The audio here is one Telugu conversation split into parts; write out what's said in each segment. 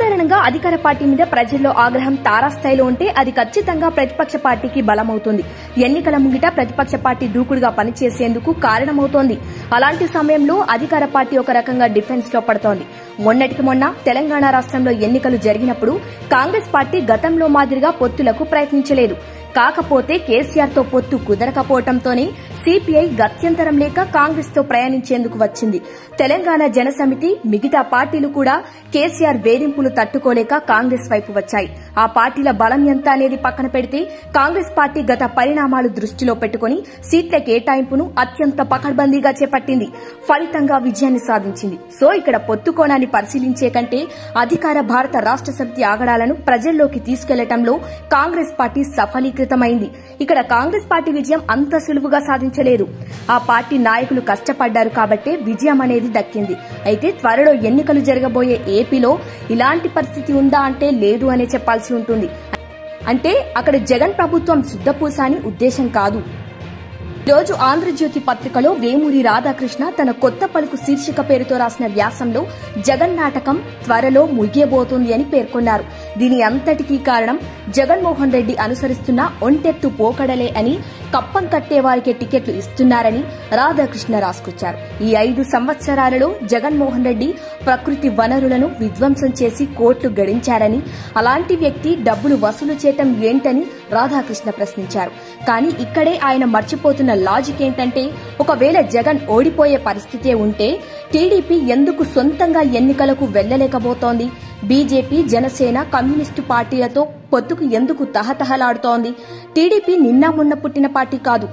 సాధారణంగా అధికార పార్టీ మీద ప్రజల్లో ఆగ్రహం తారాస్థాయిలో ఉంటే అది ఖచ్చితంగా ప్రతిపక్ష పార్టీకి బలమవుతుంది. ఎన్నికల ముంగిట ప్రతిపక్ష పార్టీ దూకుడుగా పనిచేసేందుకు కారణమవుతోంది. అలాంటి సమయంలో అధికార పార్టీ ఒక రకంగా డిఫెన్స్ లో పడుతోంది. మొన్నటికి మొన్న తెలంగాణ రాష్ట్రంలో ఎన్నికలు జరిగినప్పుడు కాంగ్రెస్ పార్టీ గతంలో మాదిరిగా పొత్తులకు ప్రయత్నించలేదు. కాకపోతే కేసీఆర్ తో పొత్తు కుదరకపోవడంతోనే సిపిఐ గత్యంతరం లేక కాంగ్రెస్ తో ప్రయాణించేందుకు వచ్చింది. తెలంగాణ జనసమితి, మిగతా పార్టీలు కూడా కేసీఆర్ వేధింపులు తట్టుకోలేక కాంగ్రెస్ వైపు వచ్చాయి. ఆ పార్టీల బలం ఎంత అనేది పక్కన పెడితే కాంగ్రెస్ పార్టీ గత పరిణామాలు దృష్టిలో పెట్టుకుని సీట్ల కేటాయింపును అత్యంత పకడ్బందీగా చేపట్టింది. ఫలితంగా విజయాన్ని సాధించింది. సో ఇక్కడ పొత్తు కోణాన్ని పరిశీలించే కంటే అధికార భారత రాష్ట్ర సమితి ఆగడాలను ప్రజల్లోకి తీసుకెళ్లటంలో కాంగ్రెస్ పార్టీ సఫలీకృతమైంది. ఇక్కడ కాంగ్రెస్ పార్టీ విజయం అంత సులువుగా సాధించలేదు. ఆ పార్టీ నాయకులు కష్టపడ్డారు కాబట్టే విజయం అనేది దక్కింది. అయితే త్వరలో ఎన్నికలు జరగబోయే ఏపీలో ఇలాంటి పరిస్థితి ఉందా అంటే లేదు అనే చెప్పాల్సి ఉంటుంది. అంటే అక్కడ జగన్ ప్రభుత్వం శుద్ధపూస అని ఉద్దేశం కాదు. రోజు ఆంధ్రజ్యోతి పత్రికలో వేమూరి రాధాకృష్ణ తన కొత్త పలుకు శీర్షిక పేరుతో రాసిన వ్యాసంలో జగన్ నాటకం త్వరలో ముగియబోతోంది అని పేర్కొన్నారు. దీని అంతటికీ కారణం జగన్మోహన్ రెడ్డి అనుసరిస్తున్న ఒంటెత్తు పోకడలే అని, కప్పం కట్టే వారికే టికెట్లు ఇస్తున్నారని రాధాకృష్ణ రాసుకొచ్చారు. ఈ 5 సంవత్సరాలలో జగన్మోహన్ రెడ్డి ప్రకృతి వనరులను విధ్వంసం చేసి కోట్లు గడించారని, అలాంటి వ్యక్తి డబ్బులు వసూలు చేయటం ఏంటని రాధాకృష్ణ ప్రశ్నించారు. కానీ ఇక్కడే ఆయన మర్చిపోతున్న లాజిక్ ఏంటంటే, ఒకవేళ జగన్ ఓడిపోయే పరిస్థితే ఉంటే టీడీపీ ఎందుకు సొంతంగా ఎన్నికలకు వెళ్లలేకపోతోంది? బీజేపీ, జనసేన, కమ్యూనిస్టు పార్టీలతో పొత్తుకు ఎందుకు తహతహలాడుతోంది? టీడీపీ నిన్న మొన్న పుట్టిన పార్టీ కాదు.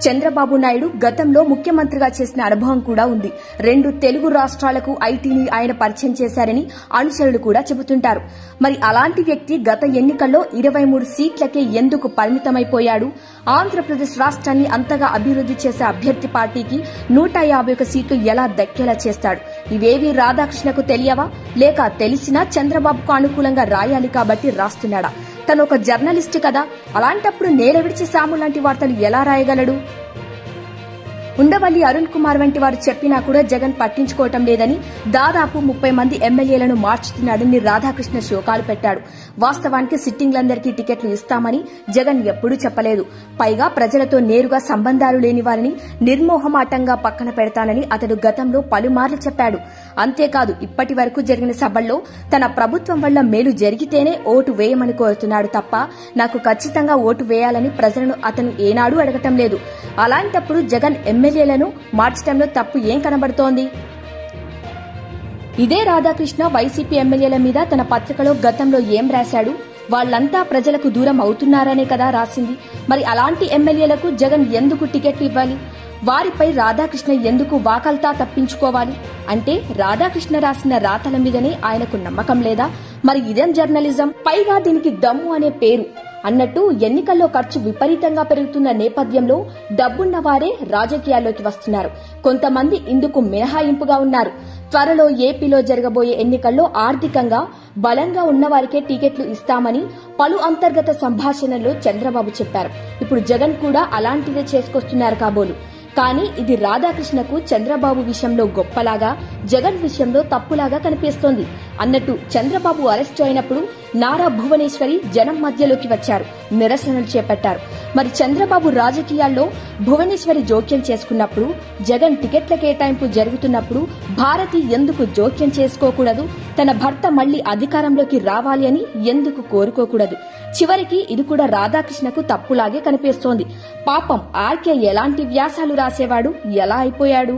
చంద్రబాబు నాయుడు గతంలో ముఖ్యమంత్రిగా చేసిన అనుభవం కూడా ఉంది. 2 తెలుగు రాష్ట్రాలకు ఐటీని ఆయన పరిచయం చేశారని అనుచరులు కూడా చెబుతుంటారు. మరి అలాంటి వ్యక్తి గత ఎన్నికల్లో 23 సీట్లకే ఎందుకు పరిమితమైపోయాడు? ఆంధ్రప్రదేశ్ రాష్ట్రాన్ని అంతగా అభివృద్ది చేసే అభ్యర్థి పార్టీకి 151 సీట్లు ఎలా దక్కేలా చేస్తాడు? ఇవేవీ రాధాకృష్ణకు తెలియవా? లేక తెలిసినా చంద్రబాబుకు అనుకూలంగా రాయాలి కాబట్టి రాస్తున్నాడా? తను ఒక జర్నలిస్ట్ కదా, అలాంటప్పుడు నేల విడిచి సాము లాంటి వార్తలు ఎలా రాయగలడు? ఉండవల్లి అరుణ్ కుమార్ వంటి వారు చెప్పినా కూడా జగన్ పట్టించుకోవటం లేదని, దాదాపు 30 మంది ఎమ్మెల్యేలను మార్చుతున్నాడని రాధాకృష్ణ శోకాలు పెట్టాడు. వాస్తవానికి సిట్టింగ్లందరికీ టికెట్లు ఇస్తామని జగన్ ఎప్పుడూ చెప్పలేదు. పైగా ప్రజలతో నేరుగా సంబంధాలు లేని వారిని నిర్మోహమాటంగా పక్కన పెడతానని అతడు గతంలో పలుమార్లు చెప్పాడు. అంతేకాదు, ఇప్పటి వరకు జరిగిన సభల్లో తన ప్రభుత్వం వల్ల మేలు జరిగితేనే ఓటు వేయమని కోరుతున్నాడు తప్ప నాకు ఖచ్చితంగా ఓటు వేయాలని ప్రజలను అతను ఏనాడూ అడగటం లేదు. అలాంటప్పుడు జగన్ ఎమ్మెల్యేలను మార్చడంలో తప్పు ఏం కనబడుతోంది? ఇదే రాధాకృష్ణ వైసీపీ ఎమ్మెల్యేల మీద తన పత్రికలో గతంలో ఏం రాశాడు? వాళ్లంతా ప్రజలకు దూరం అవుతున్నారనే కదా రాసింది. మరి అలాంటి ఎమ్మెల్యేలకు జగన్ ఎందుకు టికెట్లు ఇవ్వాలి? వారిపై రాధాకృష్ణ ఎందుకు వాకల్తా తప్పించుకోవాలి? అంటే రాధాకృష్ణ రాసిన రాతల మీదనే ఆయనకు నమ్మకం లేదా? మరి ఇదేం జర్నలిజం? పైగా దీనికి దమ్ము అనే పేరు అన్నట్టు ఎన్నికల్లో ఖర్చు విపరీతంగా పెరుగుతున్న నేపథ్యంలో డబ్బున్న వారే రాజకీయాల్లోకి వస్తున్నారు. కొంతమంది ఇందుకు మినహాయింపుగా ఉన్నారు. త్వరలో ఏపీలో జరగబోయే ఎన్నికల్లో ఆర్థికంగా బలంగా ఉన్న వారికే టికెట్లు ఇస్తామని పలు అంతర్గత సంభాషణల్లో చంద్రబాబు చెప్పారు. ఇప్పుడు జగన్ కూడా అలాంటిదే చేసుకొస్తున్నారు కాబోలు. కానీ ఇది రాధాకృష్ణకు చంద్రబాబు విషయంలో గొప్పలాగా, జగన్ విషయంలో తప్పులాగా కనిపిస్తోంది. అన్నట్టు చంద్రబాబు అరెస్టు అయినప్పుడు నారా భువనేశ్వరి జనం మధ్యలోకి వచ్చారు, నిరసనలు చేపట్టారు. మరి చంద్రబాబు రాజకీయాల్లో భువనేశ్వరి జోక్యం చేసుకున్నప్పుడు, జగన్ టికెట్ల కేటాయింపు జరుగుతున్నప్పుడు భారతి ఎందుకు జోక్యం చేసుకోకూడదు? తన భర్త మళ్లీ అధికారంలోకి రావాలి అని ఎందుకు కోరుకోకూడదు? చివరికి ఇది కూడా రాధాకృష్ణకు తప్పులాగే కనిపిస్తోంది. పాపం ఆర్కే ఎలాంటి వ్యాసాలు రాసేవాడు, ఎలా అయిపోయాడు?